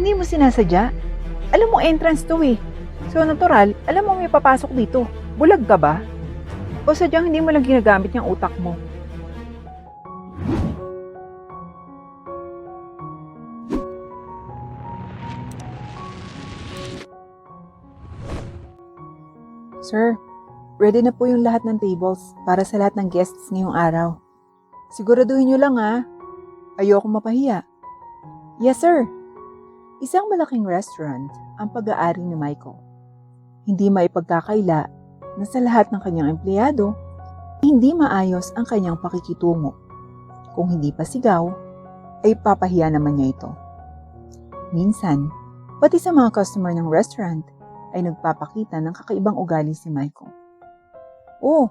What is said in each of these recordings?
Hindi mo sinasadya? Alam mo entrance to eh. So natural, alam mo may papasok dito. Bulag ka ba? O sadyang hindi mo lang ginagamit yung utak mo? Sir, ready na po yung lahat ng tables para sa lahat ng guests ngayong araw. Siguraduhin nyo lang ha. Ayoko mapahiya. Yes sir. Isang malaking restaurant ang pag-aari ni Michael. Hindi maipagkakaila na sa lahat ng kanyang empleyado, hindi maayos ang kanyang pakikitungo. Kung hindi pa sigaw, ay papahiya naman niya ito. Minsan, pati sa mga customer ng restaurant ay nagpapakita ng kakaibang ugali si Michael. Oh,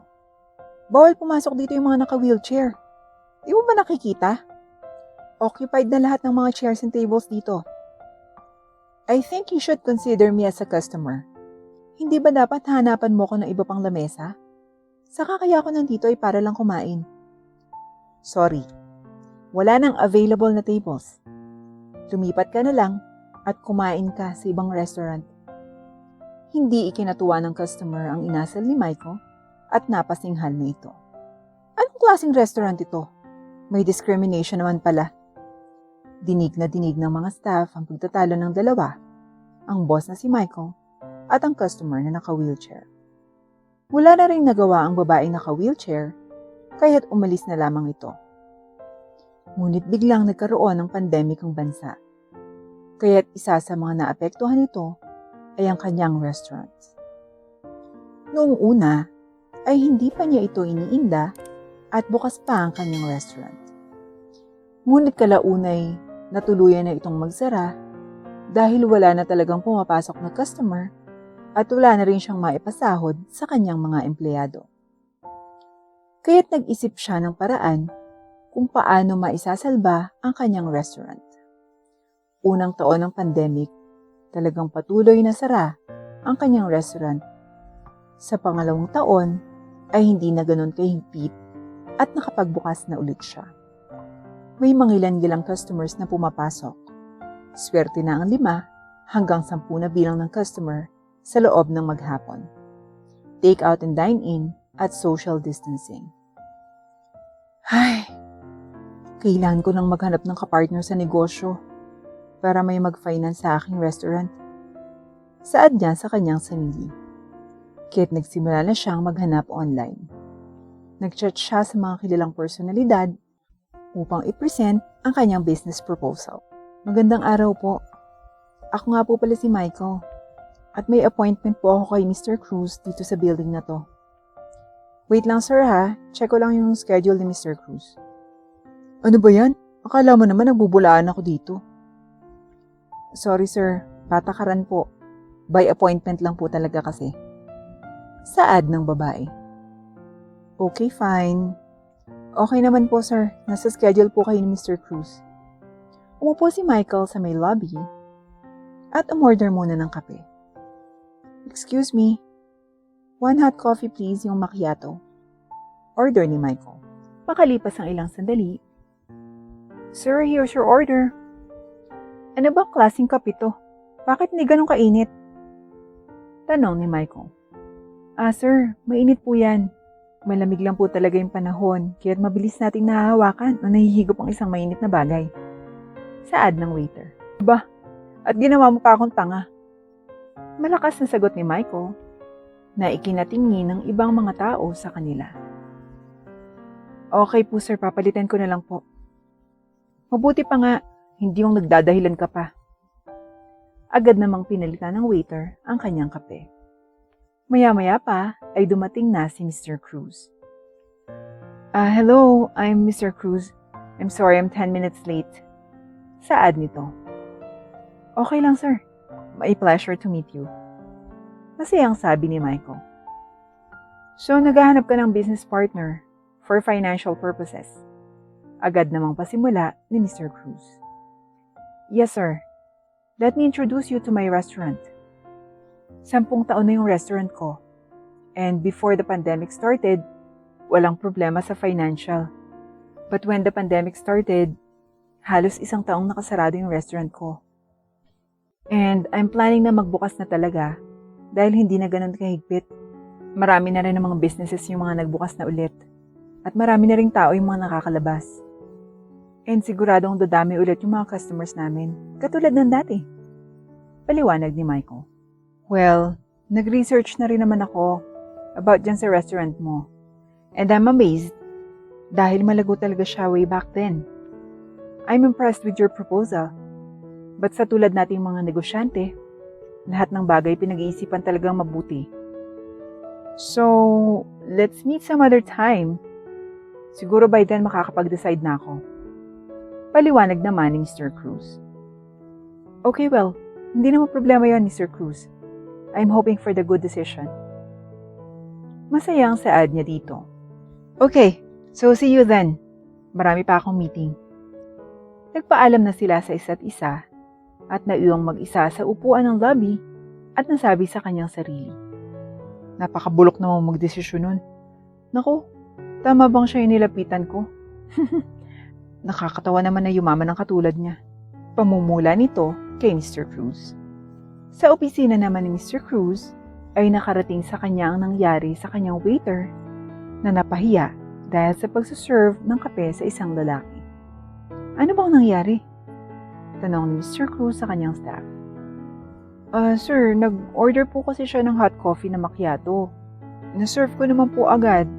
bawal pumasok dito yung mga naka-wheelchair. Di mo ba nakikita? Occupied na lahat ng mga chairs and tables dito. I think you should consider me as a customer. Hindi ba dapat hanapan mo ko ng iba pang lamesa? Saka kaya ako nandito ay para lang kumain. Sorry, wala nang available na tables. Lumipat ka na lang at kumain ka sa ibang restaurant. Hindi ikinatuwa ng customer ang inasal ni Michael at napasinghal na ito. Anong klaseng restaurant ito? May discrimination naman pala. Dinig na dinig ng mga staff ang pagtatalo ng dalawa, ang boss na si Michael at ang customer na naka-wheelchair. Wala na rin nagawa ang babaeng naka-wheelchair kaya't umalis na lamang ito. Ngunit biglang nagkaroon ng pandemic ang bansa. Kaya't isa sa mga naapektuhan nito ay ang kanyang restaurant. Noong una ay hindi pa niya ito iniinda at bukas pa ang kanyang restaurant. Ngunit kalaunay natuluyan na itong magsara dahil wala na talagang pumapasok na customer at wala na rin siyang maipasahod sa kanyang mga empleyado. Kaya't nag-isip siya ng paraan kung paano maisasalba ang kanyang restaurant. Unang taon ng pandemic, talagang patuloy na sara ang kanyang restaurant. Sa pangalawang taon ay hindi na ganun kahigpit at nakapagbukas na ulit siya. May mangilan-gilang customers na pumapasok. Swerte na ang 5 hanggang 10 na bilang ng customer sa loob ng maghapon. Take out and dine in at social distancing. Ay, kailangan ko nang maghanap ng kapartner sa negosyo para may mag-finance sa aking restaurant. Saad niya sa kanyang sarili. Kaya't nagsimula na siyang maghanap online. Nag-chat siya sa mga kilalang personalidad upang i-present ang kanyang business proposal. Magandang araw po. Ako nga po pala si Michael at may appointment po ako kay Mr. Cruz dito sa building na to. Wait lang sir ha, check ko lang yung schedule ni Mr. Cruz. Ano ba yan? Akala mo naman nagbubulaan ako dito. Sorry sir, patakaran po. By appointment lang po talaga kasi. Saad ng babae. Okay, fine. Okay naman po sir, nasa schedule po kayo ni Mr. Cruz. Umupo si Michael sa may lobby at umorder muna ng kape. Excuse me, 1 hot coffee please yung macchiato. Order ni Michael. Makalipas ang ilang sandali. Sir, here's your order. Ano bang klaseng kape to? Bakit hindi ganun kainit? Tanong ni Michael. Sir, mainit po yan. Malamig lang po talaga yung panahon, kaya't mabilis nating nahahawakan o nahihigop ang isang mainit na bagay. Saad ng waiter. Ba, at ginawa mo pa akong tanga. Malakas na sagot ni Michael na ikinatingin ng ibang mga tao sa kanila. Okay po sir, papalitan ko na lang po. Mabuti pa nga, hindi yung nagdadahilan ka pa. Agad namang pinalitan ng waiter ang kanyang kape. Maya-maya pa ay dumating na si Mr. Cruz. Hello, I'm Mr. Cruz. I'm sorry I'm 10 minutes late. Saad nito. Okay lang sir. My pleasure to meet you. Masayang sabi ni Michael. So naghahanap ka ng business partner for financial purposes. Agad namang pasimula ni Mr. Cruz. Yes sir. Let me introduce you to my restaurant. 10 taon na yung restaurant ko. And before the pandemic started, walang problema sa financial. But when the pandemic started, halos 1 taong nakasarado yung restaurant ko. And I'm planning na magbukas na talaga dahil hindi na ganun kahigpit. Marami na rin ng mga businesses yung mga nagbukas na ulit. At marami na ring tao yung mga nakakalabas. And siguradong dadami ulit yung mga customers namin, katulad ng dati. Paliwanag ni Michael. Well, nag-research na rin naman ako about dyan sa restaurant mo. And I'm amazed dahil malago talaga siya way back then. I'm impressed with your proposal. But sa tulad nating mga negosyante, lahat ng bagay pinag-iisipan talagang mabuti. So, let's meet some other time. Siguro by then makakapag-decide na ako. Paliwanag naman ni Mr. Cruz. Okay, well, hindi naman problema yon, Mr. Cruz. I'm hoping for the good decision. Masaya ang saad niya dito. Okay, so see you then. Marami pa akong meeting. Nagpaalam na sila sa isa't isa at naiwang mag-isa sa upuan ng lobby at nasabi sa kanyang sarili. Napakabulok namang magdesisyon nun. Naku, tama bang siya yung nilapitan ko? Nakakatawa naman na yumaman ng katulad niya. Pamumula nito kay Mr. Cruz. Sa opisina naman ni Mr. Cruz ay nakarating sa kanya ang nangyari sa kanyang waiter na napahiya dahil sa pagsaserve ng kape sa isang lalaki. Ano bang nangyari? Tanong ni Mr. Cruz sa kanyang staff. Sir, nag-order po kasi siya ng hot coffee na macchiato. Na-serve ko naman po agad.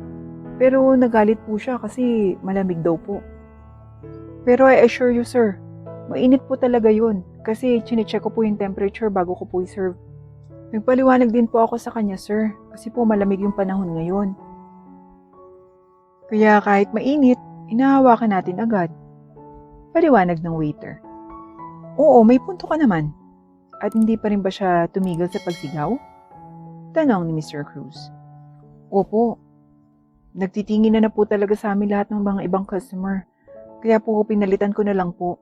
Pero nagalit po siya kasi malamig daw po. Pero I assure you, sir, mainit po talaga yun. Kasi chinecheck ko po yung temperature bago ko po i-serve. Nagpaliwanag din po ako sa kanya, sir. Kasi po malamig yung panahon ngayon. Kaya kahit mainit, inahawakan natin agad. Paliwanag ng waiter. Oo, may punto ka naman. At hindi pa rin ba siya tumigil sa pagsigaw? Tanong ni Mr. Cruz. Opo. Nagtitingin na po talaga sa amin lahat ng mga ibang customer. Kaya po pinalitan ko na lang po.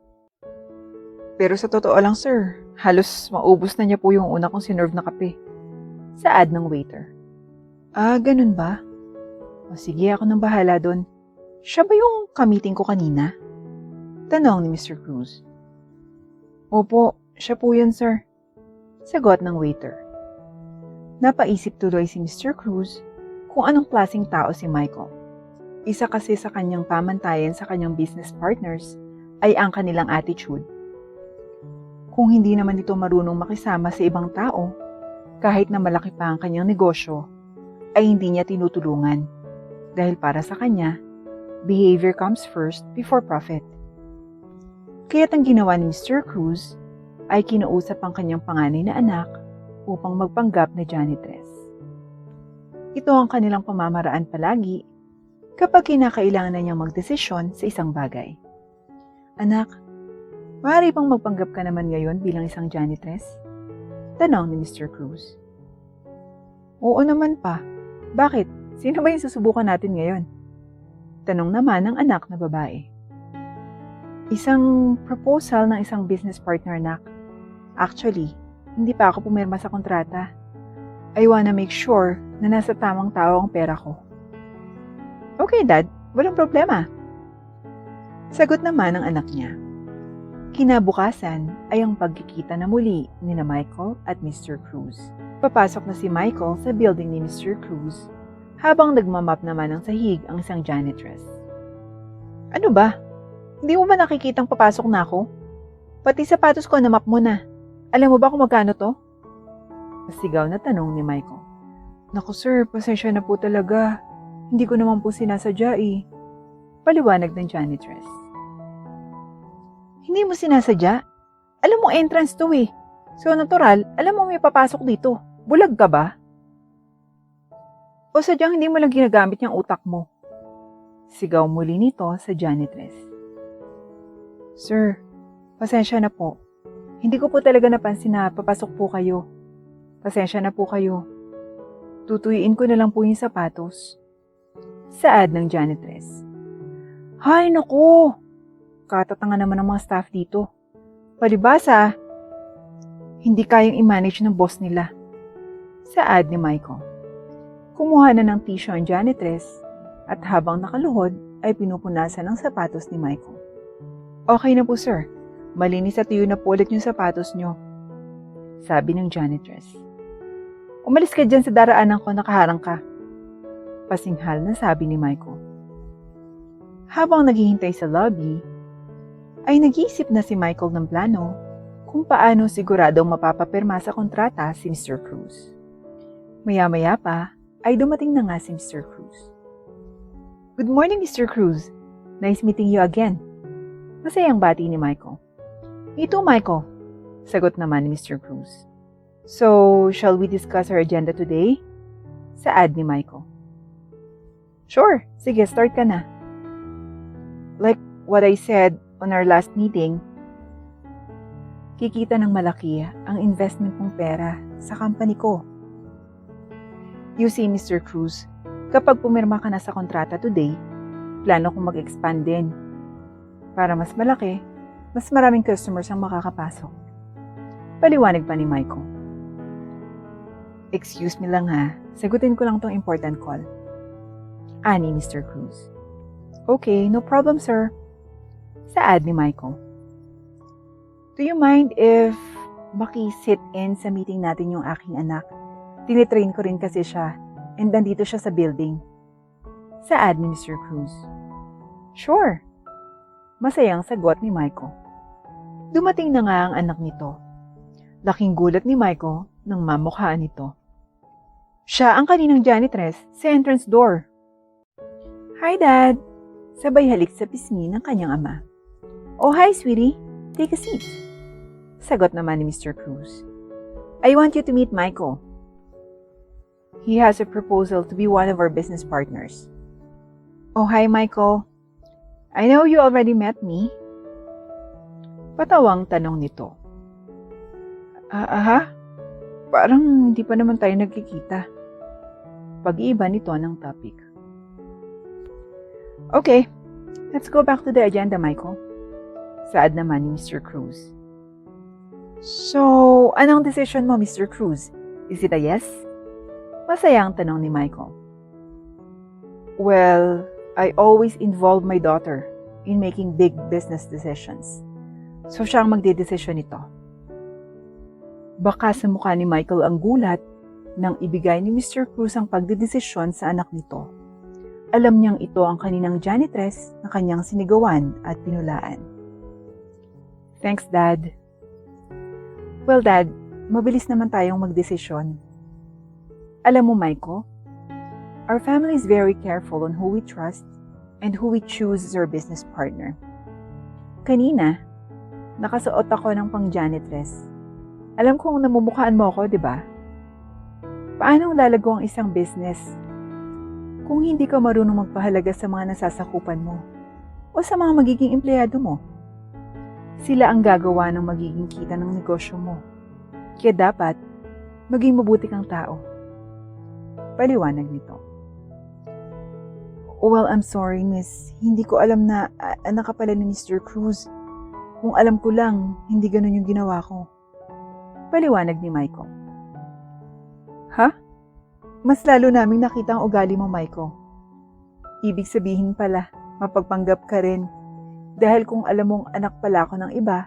Pero sa totoo lang, sir, halos maubos na niya po yung una kong sinerve na kape. Saad ng waiter. Ganun ba? O sige, ako nang bahala doon. Siya ba yung kamiting ko kanina? Tanong ni Mr. Cruz. Opo, siya po yan, sir. Sagot ng waiter. Napaisip tuloy si Mr. Cruz kung anong klaseng tao si Michael. Isa kasi sa kanyang pamantayan sa kanyang business partners ay ang kanilang attitude. Kung hindi naman ito marunong makisama sa ibang tao, kahit na malaki pa ang kanyang negosyo, ay hindi niya tinutulungan. Dahil para sa kanya, behavior comes first before profit. Kaya't ang ginawa ni Mr. Cruz ay kinausap ang kanyang panganay na anak upang magpanggap na janitress. Ito ang kanilang pamamaraan palagi kapag kinakailangan na niyang magdesisyon sa isang bagay. Anak, maaari bang magpanggap ka naman ngayon bilang isang janitress? Tanong ni Mr. Cruz. Oo naman pa. Bakit? Sino ba yung susubukan natin ngayon? Tanong naman ng anak na babae. Isang proposal ng isang business partner, anak. Actually, hindi pa ako pumirma sa kontrata. I wanna make sure na nasa tamang tao ang pera ko. Okay, Dad. Walang problema. Sagot naman ng anak niya. Kinabukasan ay ang pagkikita na muli ni na Michael at Mr. Cruz. Papasok na si Michael sa building ni Mr. Cruz habang nagmamap naman ng sahig ang isang janitress. Ano ba? Hindi mo ba nakikitang papasok na ako? Pati sapatos ko namap mo na. Alam mo ba kung magkano to? Sigaw na tanong ni Michael. Naku sir, pasensya na po talaga. Hindi ko naman po sinasadya eh. Paliwanag ng janitress. Hindi mo sinasadya? Alam mo entrance to eh. So natural, alam mo may papasok dito. Bulag ka ba? O sadyang hindi mo lang ginagamit yung utak mo? Sigaw muli nito sa janitress. Sir, pasensya na po. Hindi ko po talaga napansin na papasok po kayo. Pasensya na po kayo. Tutuyin ko na lang po yung sapatos. Saad ng janitress. Hay naku! Katatanga naman ng mga staff dito. Palibasa, hindi kayang i-manage ng boss nila. Saad ni Michael. Kumuha na ng tissue ang janitress at habang nakaluhod ay pinupunasan ng sapatos ni Michael. Okay na po sir. Malinis at tuyo na po ulit yung sapatos nyo. sabi ng janitress. Umalis ka dyan sa daraanan ko, nakaharang ka. Pasinghal na sabi ni Michael. Habang naghihintay sa lobby, ay nag-iisip na si Michael ng plano kung paano siguradong mapapapirma sa kontrata si Mr. Cruz. Maya-maya pa ay dumating na nga si Mr. Cruz. Good morning, Mr. Cruz. Nice meeting you again. Masayang bati ni Michael. Me too, Michael. Sagot naman ni Mr. Cruz. So, shall we discuss our agenda today? Saad ni Michael. Sure, sige, start ka na. Like what I said on our last meeting, kikita ng malaki ang investment mong pera sa company ko. You see, Mr. Cruz, kapag pumirma ka na sa kontrata today, plano kong mag-expand din. Para mas malaki, mas maraming customers ang makakapasok. Paliwanag pa ni Michael. Excuse me lang ha, sagutin ko lang tong important call. Ani Mr. Cruz. Okay, no problem sir. Saad ni Michael. Do you mind if maki-sit in sa meeting natin yung aking anak? Tinitrain ko rin kasi siya and nandito siya sa building. Saad ni Mr. Cruz. Sure. Masayang sagot ni Michael. Dumating na nga ang anak nito. Laking gulat ni Michael nang mamukhaan nito. Siya ang kaninang janitress sa entrance door. Hi Dad! Sabay halik sa pisngi ng kanyang ama. Oh hi sweetie, take a seat. Sagot naman ni Mr. Cruz. I want you to meet Michael. He has a proposal to be one of our business partners. Oh hi Michael. I know you already met me. Patawang tanong nito. Aha? Parang hindi pa naman tayo nagkikita. Pag-iiba nito ng topic. Okay, let's go back to the agenda, Michael. Saad naman ni Mr. Cruz. So, anong decision mo, Mr. Cruz? Is it a yes? Masayang tanong ni Michael. Well, I always involve my daughter in making big business decisions. So, siya ang magdedesisyon nito. Baka sa mukha ni Michael ang gulat nang ibigay ni Mr. Cruz ang pagdedesisyon sa anak nito. Alam niyang ito ang kaninang janitress na kanyang sinigawan at pinulaan. Thanks, Dad. Well, Dad, mabilis naman tayong magdesisyon. Alam mo, Michael, our family is very careful on who we trust and who we choose as our business partner. Kanina, nakasuot ako ng pang-janitress. Alam kong namumukhaan mo ako, di ba? Paano lalago ang isang business kung hindi ka marunong magpahalaga sa mga nasasakupan mo o sa mga magiging empleyado mo? Sila ang gagawa ng magiging kita ng negosyo mo. Kaya dapat, maging mabuti kang tao. Paliwanag nito. Well, I'm sorry, miss. Hindi ko alam na anak ka pala ni Mr. Cruz. Kung alam ko lang, hindi ganun yung ginawa ko. Paliwanag ni Michael. Ha? Mas lalo naming nakita ang ugali mo, Michael. Ibig sabihin pala, mapagpanggap ka rin. Dahil kung alam mong anak pala ako ng iba,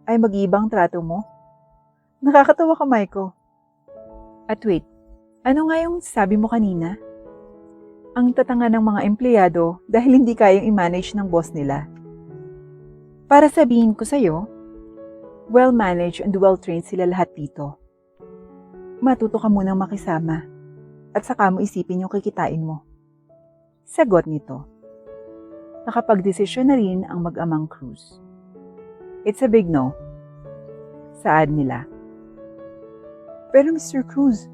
ay mag-iibang trato mo. Nakakatawa ka, Michael. At wait, ano nga yung sabi mo kanina? Ang tatanga ng mga empleyado dahil hindi kayang i-manage ng boss nila. Para sabihin ko sa'yo, well-managed and well-trained sila lahat dito. Matuto ka munang makisama at saka mo isipin yung kikitain mo. Sagot nito. Nakapagdesisyon na rin ang mag-amang Cruz. It's a big no. Saad nila. Pero Mr. Cruz,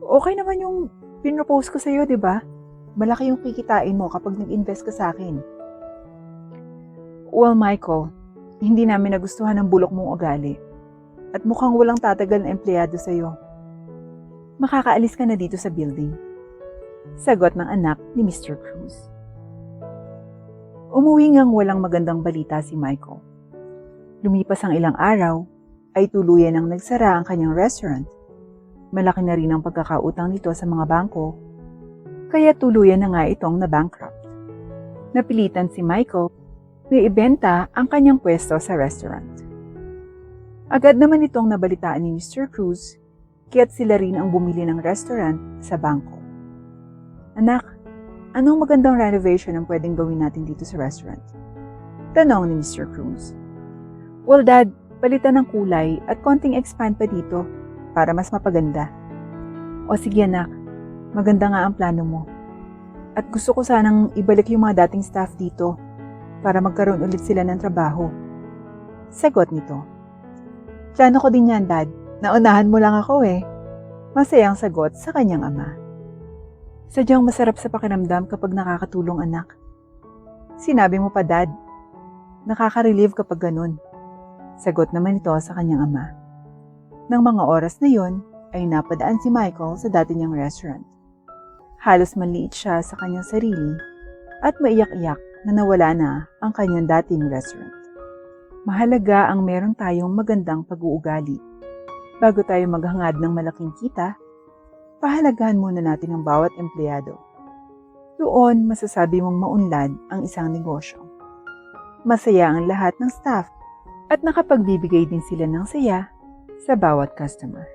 okay naman yung pinropose ko sa'yo, di ba? Malaki yung kikitain mo kapag nag-invest ka sa akin. Well, Michael, hindi namin nagustuhan ang bulok mong ugali. At mukhang walang tatagal na empleyado sa'yo. Makakaalis ka na dito sa building. Sagot ng anak ni Mr. Cruz. Umuwi ngang walang magandang balita si Michael. Lumipas ang ilang araw, ay tuluyan ang nagsara ang kanyang restaurant. Malaki na rin ang pagkakautang nito sa mga bangko, kaya tuluyan na nga itong na-bankrupt. Napilitan si Michael na ibenta ang kanyang pwesto sa restaurant. Agad naman itong nabalitaan ni Mr. Cruz, kaya't sila rin ang bumili ng restaurant sa bangko. Anak, anong magandang renovation ang pwedeng gawin natin dito sa restaurant? Tanong ni Mr. Cruz. Well, Dad, palitan ng kulay at konting expand pa dito para mas mapaganda. O sige anak, maganda nga ang plano mo. At gusto ko sanang ibalik yung mga dating staff dito para magkaroon ulit sila ng trabaho. Sagot nito. Plano ko din yan, Dad. Naunahan mo lang ako eh. Masayang sagot sa kanyang ama. Sadyang masarap sa pakiramdam kapag nakakatulong, anak. Sinabi mo pa, Dad. Nakaka-relieve kapag ganun. Sagot naman ito sa kanyang ama. Nang mga oras na yon, ay napadaan si Michael sa dati niyang restaurant. Halos manliit siya sa kanyang sarili at maiyak-iyak na nawala na ang kanyang dating restaurant. Mahalaga ang meron tayong magandang pag-uugali. Bago tayo maghangad ng malaking kita, pahalagahan muna natin ang bawat empleyado. Doon masasabi mong maunlad ang isang negosyo. Masaya ang lahat ng staff at nakapagbibigay din sila ng saya sa bawat customer.